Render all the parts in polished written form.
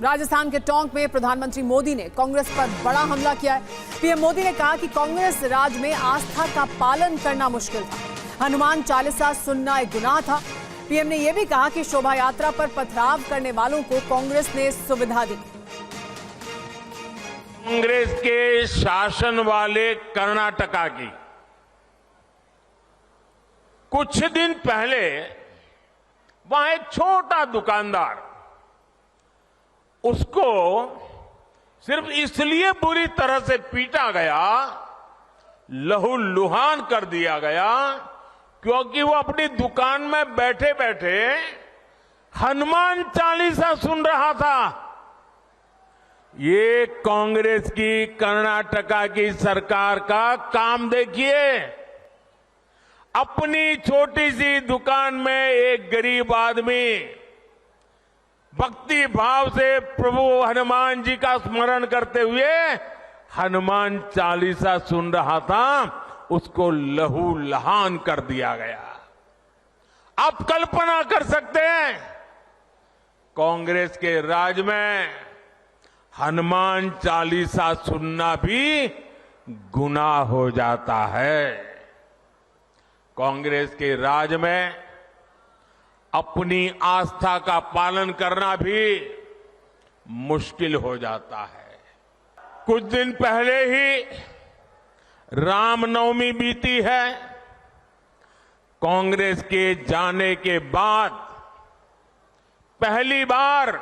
राजस्थान के टोंक में प्रधानमंत्री मोदी ने कांग्रेस पर बड़ा हमला किया है। पीएम मोदी ने कहा कि कांग्रेस राज में आस्था का पालन करना मुश्किल था। हनुमान चालीसा सुनना एक गुनाह था। पीएम ने यह भी कहा कि शोभा यात्रा पर पथराव करने वालों को कांग्रेस ने सुविधा दी। कांग्रेस के शासन वाले कर्नाटका की कुछ दिन पहले वहां एक छोटा दुकानदार, उसको सिर्फ इसलिए बुरी तरह से पीटा गया, लहूलुहान कर दिया गया, क्योंकि वो अपनी दुकान में बैठे बैठे हनुमान चालीसा सुन रहा था। ये कांग्रेस की कर्नाटका की सरकार का काम देखिए। अपनी छोटी सी दुकान में एक गरीब आदमी भक्ति भाव से प्रभु हनुमान जी का स्मरण करते हुए हनुमान चालीसा सुन रहा था, उसको लहूलुहान कर दिया गया। आप कल्पना कर सकते हैं, कांग्रेस के राज में हनुमान चालीसा सुनना भी गुनाह हो जाता है। कांग्रेस के राज में अपनी आस्था का पालन करना भी मुश्किल हो जाता है। कुछ दिन पहले ही रामनवमी बीती है। कांग्रेस के जाने के बाद पहली बार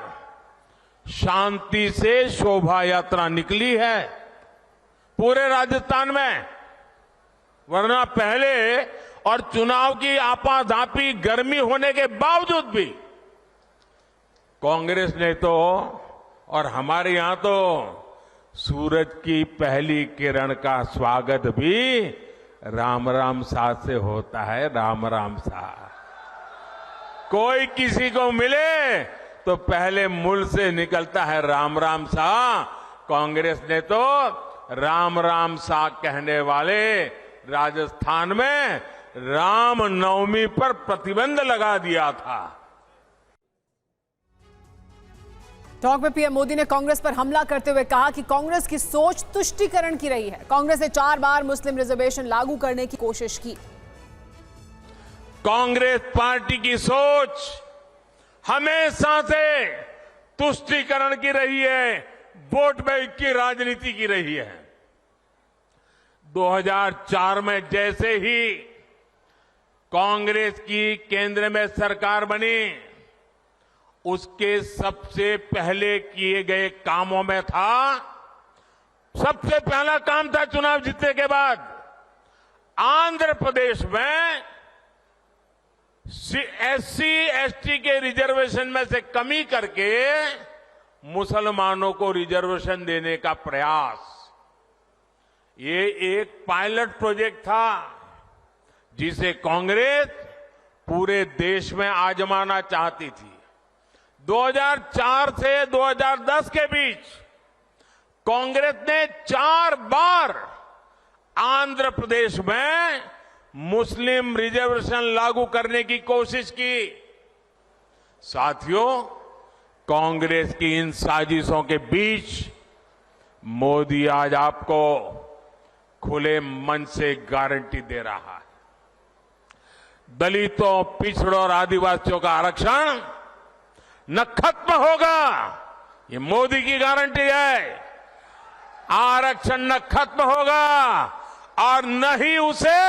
शांति से शोभा यात्रा निकली है पूरे राजस्थान में, वरना पहले और चुनाव की आपाधापी गर्मी होने के बावजूद भी कांग्रेस ने तो, और हमारे यहां तो सूरज की पहली किरण का स्वागत भी राम राम सा से होता है। राम राम सा, कोई किसी को मिले तो पहले मुंह से निकलता है राम राम सा। कांग्रेस ने तो राम राम सा कहने वाले राजस्थान में राम नवमी पर प्रतिबंध लगा दिया था। टोंक में पीएम मोदी ने कांग्रेस पर हमला करते हुए कहा कि कांग्रेस की सोच तुष्टीकरण की रही है। कांग्रेस ने 4 बार मुस्लिम रिजर्वेशन लागू करने की कोशिश की। कांग्रेस पार्टी की सोच हमेशा से तुष्टीकरण की रही है, वोट बैंक की राजनीति की रही है। 2004 में जैसे ही कांग्रेस की केंद्र में सरकार बनी, उसके सबसे पहले किए गए कामों में था, सबसे पहला काम था चुनाव जीतने के बाद आंध्र प्रदेश में SC ST के रिजर्वेशन में से कमी करके मुसलमानों को रिजर्वेशन देने का प्रयास। ये एक पायलट प्रोजेक्ट था जिसे कांग्रेस पूरे देश में आजमाना चाहती थी। 2004 से 2010 के बीच कांग्रेस ने 4 बार आंध्र प्रदेश में मुस्लिम रिजर्वेशन लागू करने की कोशिश की। साथियों, कांग्रेस की इन साजिशों के बीच मोदी आज आपको खुले मन से गारंटी दे रहा है, दलितों, पिछड़ों और आदिवासियों का आरक्षण न खत्म होगा। ये मोदी की गारंटी है। आरक्षण न खत्म होगा और न ही उसे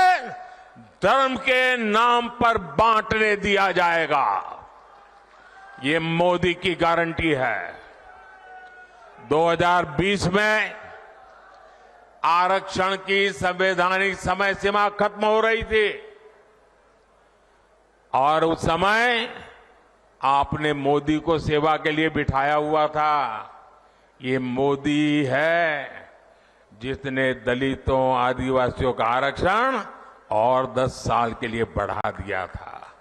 धर्म के नाम पर बांटने दिया जाएगा। ये मोदी की गारंटी है। 2020 में आरक्षण की संवैधानिक समय सीमा खत्म हो रही थी और उस समय आपने मोदी को सेवा के लिए बिठाया हुआ था। ये मोदी है जिसने दलितों, आदिवासियों का आरक्षण और 10 साल के लिए बढ़ा दिया था।